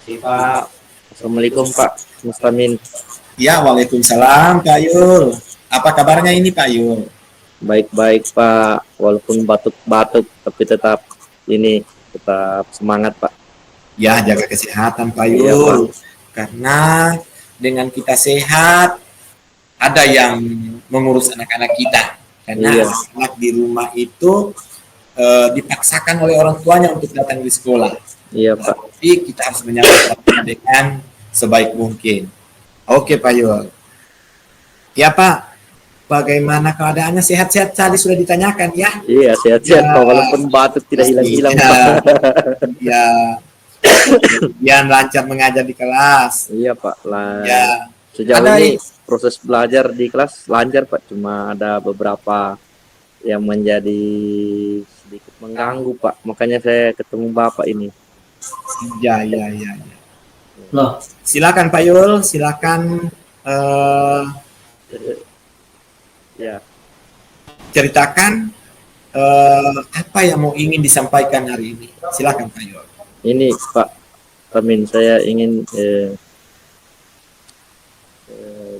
Si Pak, Assalamualaikum Pak Mustamin. Ya, waalaikumsalam Pak Yul. Apa kabarnya ini Pak Yul? Baik-baik Pak, walaupun batuk-batuk tapi tetap ini tetap semangat Pak. Ya, jaga kesehatan Pak Iya Pak. Yul. Karena dengan kita sehat, ada yang mengurus anak-anak kita. Karena Iya, anak di rumah itu dipaksakan oleh orang tuanya untuk datang di sekolah. iya Pak. Tapi kita harus menyambutnya dengan sebaik mungkin. Oke Pak Yul. Ya Pak, bagaimana keadaannya? Sehat-sehat tadi sudah ditanyakan ya? Iya sehat-sehat Ya, Pak, walaupun batuk tidak hilang-hilang pastinya. Pak. Ya, kemudian lancar mengajar di kelas. Iya Pak, lah Ya, sejauh ada ini proses belajar di kelas lancar Pak, cuma ada beberapa yang menjadi sedikit mengganggu Pak, makanya saya ketemu Bapak ini. ya, ya, ya, ya. Loh, silakan Pak Yul, silakan Ya, ceritakan apa yang mau ingin disampaikan hari ini. Silakan Pak Yul. ini Pak Amin, saya ingin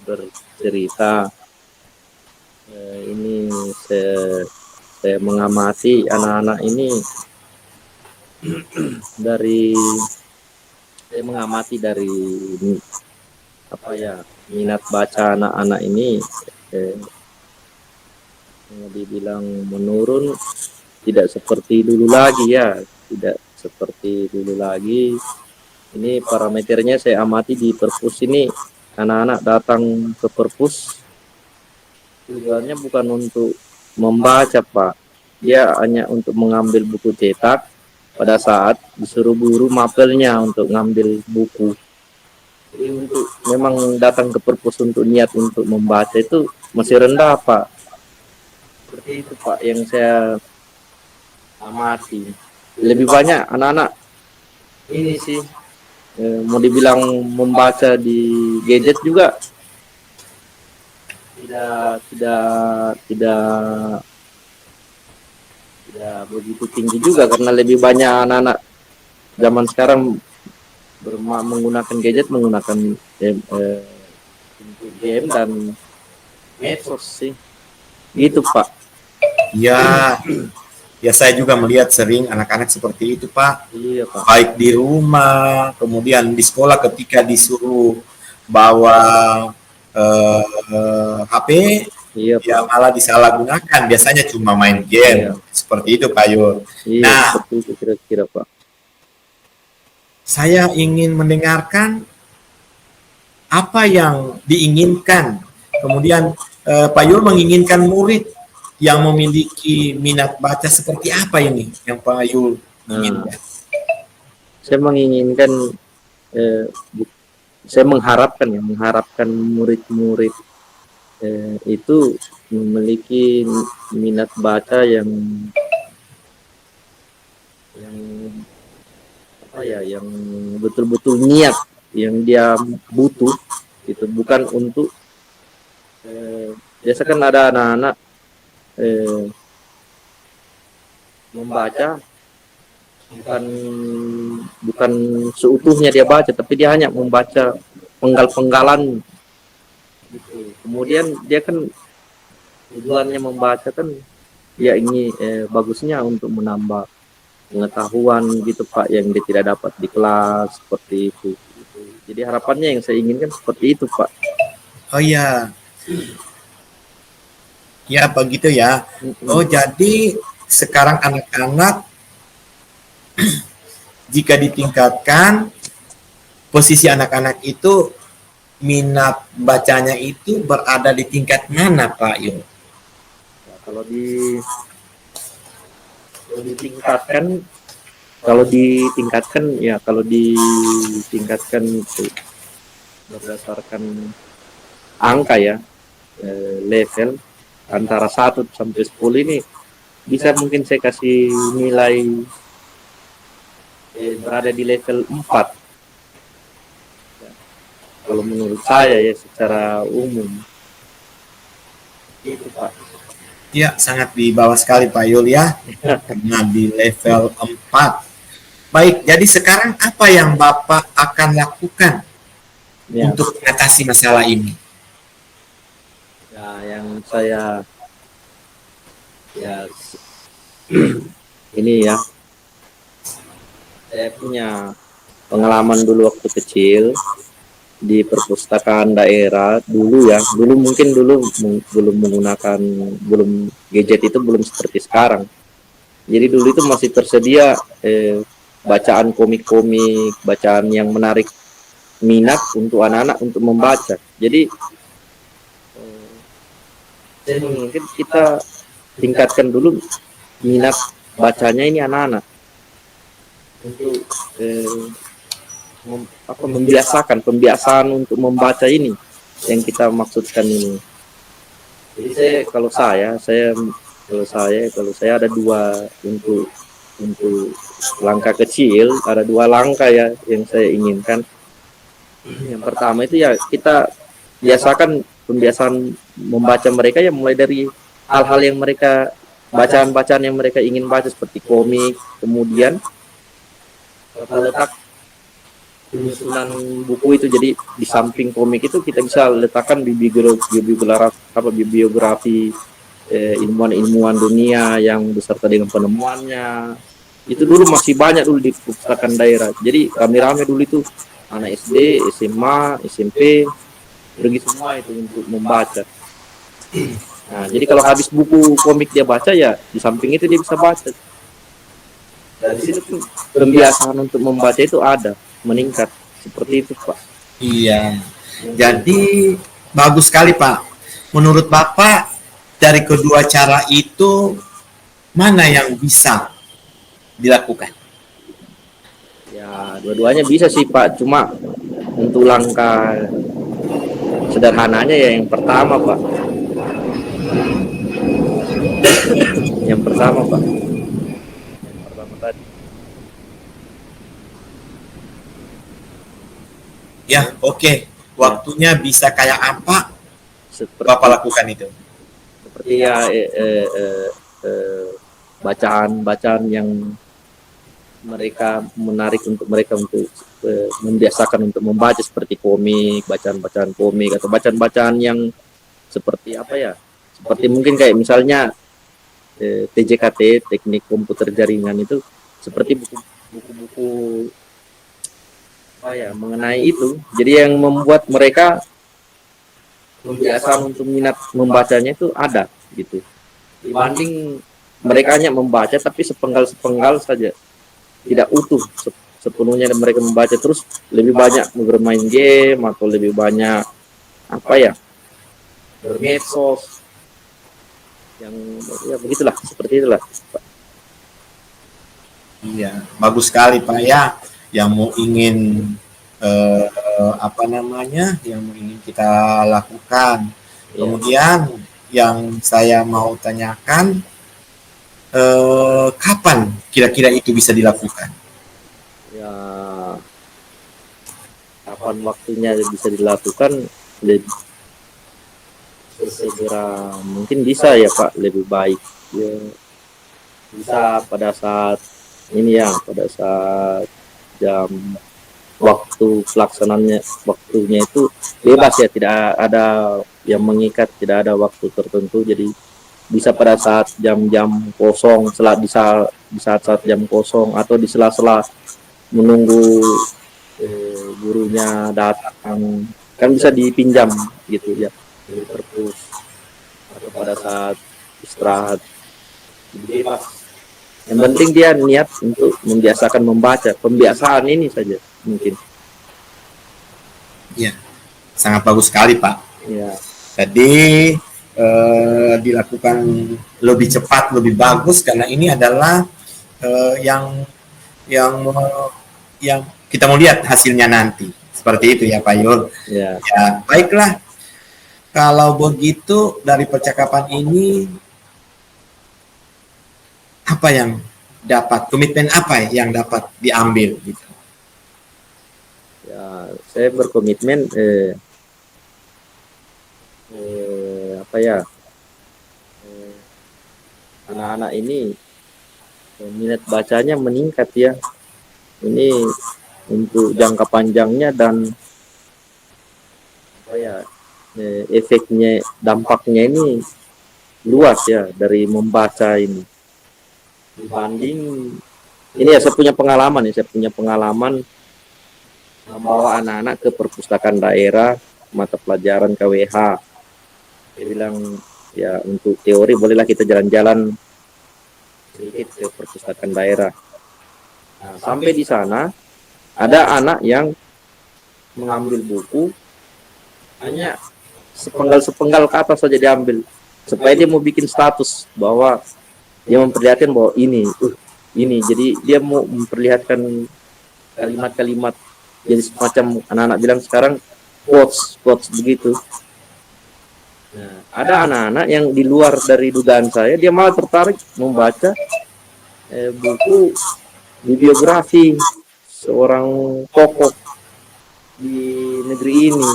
bercerita. Ini saya mengamati anak-anak ini dari saya mengamati dari apa ya, minat baca anak-anak ini dibilang menurun, tidak seperti dulu lagi ya, tidak seperti dulu lagi. Ini parameternya saya amati di perpus ini, anak-anak datang ke perpus tujuannya bukan untuk membaca Pak, dia hanya untuk mengambil buku cetak. Pada saat disuruh guru mapelnya untuk ngambil buku, jadi untuk memang datang ke perpus untuk niat untuk membaca itu masih rendah Pak. Seperti itu Pak yang saya amati. Lebih banyak anak-anak ini sih mau dibilang membaca di gadget juga tidak begitu tinggi juga, karena lebih banyak anak-anak zaman sekarang menggunakan gadget, menggunakan game dan medsos sih, gitu Pak. Ya, ya saya juga melihat sering anak-anak seperti itu Pak. Iya Pak. Baik di rumah, kemudian di sekolah ketika disuruh bawa HP, Iya ya Pak. malah disalahgunakan. Biasanya cuma main game. Iya. Seperti itu Pak Yul. Iya Nah, seperti itu kira-kira Pak. saya ingin mendengarkan apa yang diinginkan. Kemudian Pak Yul menginginkan murid yang memiliki minat baca seperti apa ini yang Pak Yul inginkan? Saya menginginkan saya mengharapkan murid-murid itu memiliki minat baca yang apa ya, yang betul-betul niat, yang dia butuh itu, bukan untuk biasa kan ada anak-anak membaca bukan seutuhnya dia baca, tapi dia hanya membaca penggal-penggalan gitu. Kemudian dia kan tujuannya membaca kan ya ini bagusnya untuk menambah pengetahuan gitu Pak, yang dia tidak dapat di kelas, seperti itu. Jadi harapannya yang saya inginkan seperti itu Pak. Oh iya, ya begitu ya. Oh jadi sekarang anak-anak jika ditingkatkan, posisi anak-anak itu minat bacanya itu berada di tingkat mana Pak Yul? Nah, kalau ditingkatkan itu berdasarkan angka ya, level antara 1 sampai 10 ini bisa mungkin saya kasih nilai berada di level 4 ya, kalau menurut saya ya secara umum itu Pak. Ya sangat di bawah sekali Pak Yul ya, karena di level 4. Baik, jadi sekarang apa yang Bapak akan lakukan Ya, untuk mengatasi masalah ini? ya yang saya ya ini ya, saya punya pengalaman dulu waktu kecil di perpustakaan daerah dulu ya. Dulu mungkin belum menggunakan, belum gadget itu belum seperti sekarang. Jadi dulu itu masih tersedia bacaan komik-komik, bacaan yang menarik minat untuk anak-anak untuk membaca. Jadi saya menginginkan kita tingkatkan dulu minat bacanya ini anak-anak untuk membiasakan pembiasaan untuk membaca ini yang kita maksudkan ini. Jadi kalau saya ada dua untuk langkah kecil, ada dua langkah ya yang saya inginkan. Yang pertama itu ya kita biasakan pembiasaan membaca mereka ya, mulai dari hal-hal yang mereka, bacaan-bacaan yang mereka ingin baca seperti komik. Kemudian kita letak penyusunan buku itu, jadi di samping komik itu kita bisa letakkan bibliografi ilmuwan-ilmuwan dunia yang beserta dengan penemuannya. Itu dulu masih banyak dulu di perpustakaan daerah. Jadi rame-rame dulu itu anak SD, SMA, SMP pergi semua itu untuk membaca. Nah, jadi kalau habis buku komik dia baca, ya di samping itu dia bisa baca. Dari situ pun pembiasaan untuk membaca itu ada meningkat seperti itu, Pak. Iya, jadi bagus sekali Pak. Menurut Bapak, dari kedua cara itu, mana yang bisa dilakukan? Ya, dua-duanya bisa sih, Pak. Cuma untuk langkah sederhananya ya yang pertama, Pak. Yang pertama, Pak. Yang pertama tadi. Ya, oke. Ya, Waktunya bisa kayak apa, Bapak seperti lakukan itu? seperti ya eh, bacaan-bacaan yang mereka menarik untuk mereka untuk membiasakan untuk membaca seperti komik, bacaan-bacaan komik atau bacaan-bacaan yang seperti apa ya? Seperti mungkin kayak misalnya TJKT, teknik komputer jaringan itu, seperti buku-buku apa ya mengenai itu. Jadi yang membuat mereka kebiasaan untuk minat membacanya itu ada gitu. Dibanding mereka hanya membaca tapi sepenggal-sepenggal saja, tidak utuh sepenuhnya mereka membaca, terus lebih banyak bermain game atau lebih banyak apa ya bermedsos yang ya begitulah, seperti itulah. Iya, bagus sekali Pak ya. Yang mau ingin eh, apa namanya, yang mau ingin kita lakukan. Ya, Kemudian yang saya mau tanyakan, kapan kira-kira itu bisa dilakukan? ya kapan waktunya bisa dilakukan, lebih segera mungkin bisa ya Pak, lebih baik ya, bisa pada saat ini ya, pada saat jam waktu pelaksananya, waktunya itu bebas ya, tidak ada yang mengikat, tidak ada waktu tertentu. Jadi bisa pada saat jam-jam kosong, di saat-saat jam kosong atau di sela-sela menunggu gurunya datang, kan bisa dipinjam gitu ya di perpus, atau pada saat istirahat, bebas. Yang penting dia niat untuk membiasakan membaca, pembiasaan ini saja mungkin. Iya, sangat bagus sekali Pak. Ya, Jadi dilakukan lebih cepat, lebih bagus karena ini adalah yang yang yang kita mau lihat hasilnya nanti. Seperti itu ya Pak Yul. ya, Ya, baiklah. Kalau begitu dari percakapan ini, apa yang dapat, komitmen apa yang dapat diambil gitu? ya. Saya berkomitmen apa ya, eh, anak-anak ini minat bacanya meningkat ya. Ini untuk jangka panjangnya dan apa ya, efeknya, dampaknya ini luas ya dari membaca ini. Dibanding ini ya, saya punya pengalaman membawa anak-anak ke perpustakaan daerah mata pelajaran KWH. Dia bilang ya untuk teori bolehlah kita jalan-jalan sedikit ke perpustakaan daerah. Nah, sampai di sana ada anak yang mengambil buku hanya sepenggal-sepenggal ke atas saja diambil, supaya dia mau bikin status bahwa dia memperlihatkan bahwa ini, jadi dia mau memperlihatkan kalimat-kalimat, jadi semacam anak-anak bilang sekarang quotes begitu. Nah, ada anak-anak yang di luar dari dugaan saya, dia malah tertarik membaca buku bibliografi seorang tokoh di negeri ini.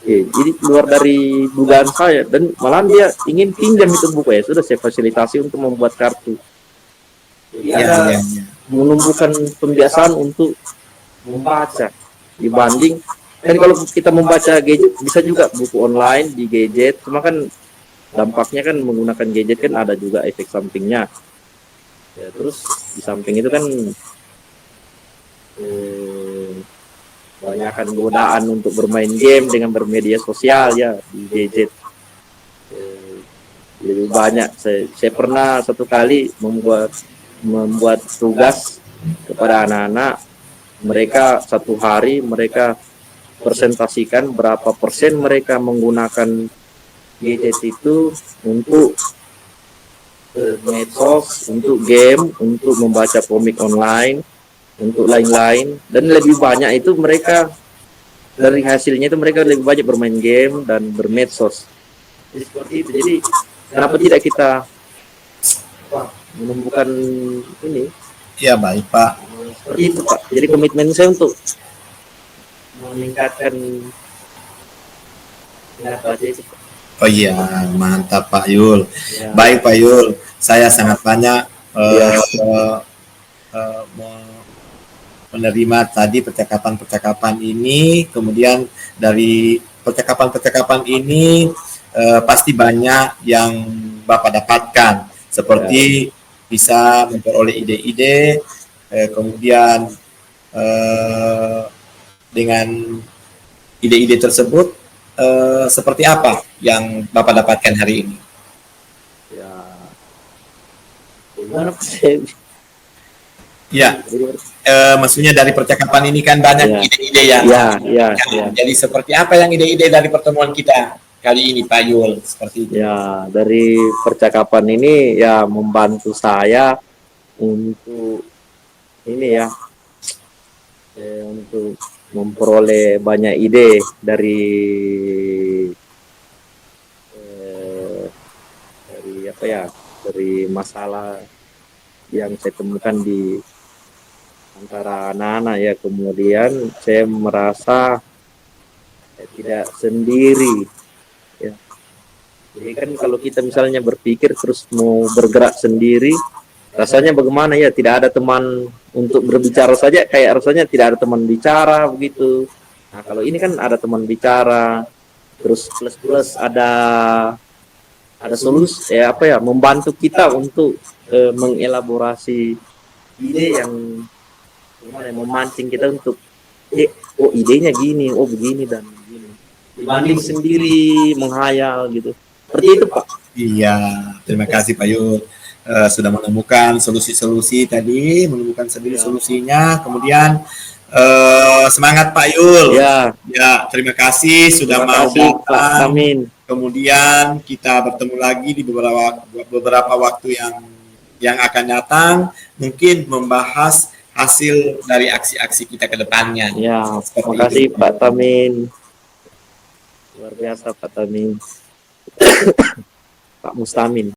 Jadi keluar dari dugaan saya, dan malah dia ingin pinjam itu buku. Ya sudah, saya fasilitasi untuk membuat kartu. Jadi ada menumbuhkan pembiasaan untuk membaca, dibanding kan kalau kita membaca gadget bisa juga buku online di gadget, cuma kan dampaknya kan menggunakan gadget kan ada juga efek sampingnya ya. Terus di samping itu kan banyakkan godaan untuk bermain game dengan bermedia sosial ya di gadget. Lebih banyak, saya pernah satu kali membuat tugas kepada anak-anak. Mereka satu hari mereka presentasikan berapa persen mereka menggunakan gadget itu untuk medsos, untuk game, untuk membaca komik online, untuk lain-lain. Dan lebih banyak itu mereka, dari hasilnya itu mereka lebih banyak bermain game dan bermedsos. Jadi seperti itu. Jadi kenapa tidak kita menemukan ini? Ya baik Pak. Seperti itu Pak. Jadi komitmen saya untuk meningkatkan minat baca itu. Oh iya, mantap Pak Yul. Ya. Baik Pak Yul, saya sangat banyak menerima tadi percakapan-percakapan ini. Kemudian dari percakapan-percakapan ini pasti banyak yang Bapak dapatkan, seperti bisa memperoleh ide-ide, kemudian dengan ide-ide tersebut seperti apa yang Bapak dapatkan hari ini? Ya, gimana sih? Ya, maksudnya dari percakapan ini kan banyak ide-ide yang jadi seperti apa yang ide-ide dari pertemuan kita kali ini Pak Yul, seperti itu? Ya, dari percakapan ini ya membantu saya untuk ini ya, untuk memperoleh banyak ide dari apa ya, dari masalah yang saya temukan di antara anak-anak ya. Kemudian saya merasa tidak sendiri ya. Jadi kan kalau kita misalnya berpikir terus mau bergerak sendiri, rasanya bagaimana ya, tidak ada teman untuk berbicara saja, kayak rasanya tidak ada teman bicara begitu. Nah kalau ini kan ada teman bicara, terus plus ada solusi ya, apa ya, membantu kita untuk mengelaborasi ide yang memancing kita untuk oh idenya gini, oh begini dan begini, dibanding sendiri menghayal gitu. Seperti itu Pak. Iya, terima kasih Pak Yul sudah menemukan solusi-solusi tadi, menemukan sendiri solusinya. Kemudian semangat Pak Yul. Ya, terima kasih sudah mau datang. Kemudian kita bertemu lagi di beberapa waktu yang akan datang, mungkin membahas hasil dari aksi-aksi kita ke depannya. Ya, terima kasih Pak Tamin. Luar biasa Pak Tamin. Pak Mustamin.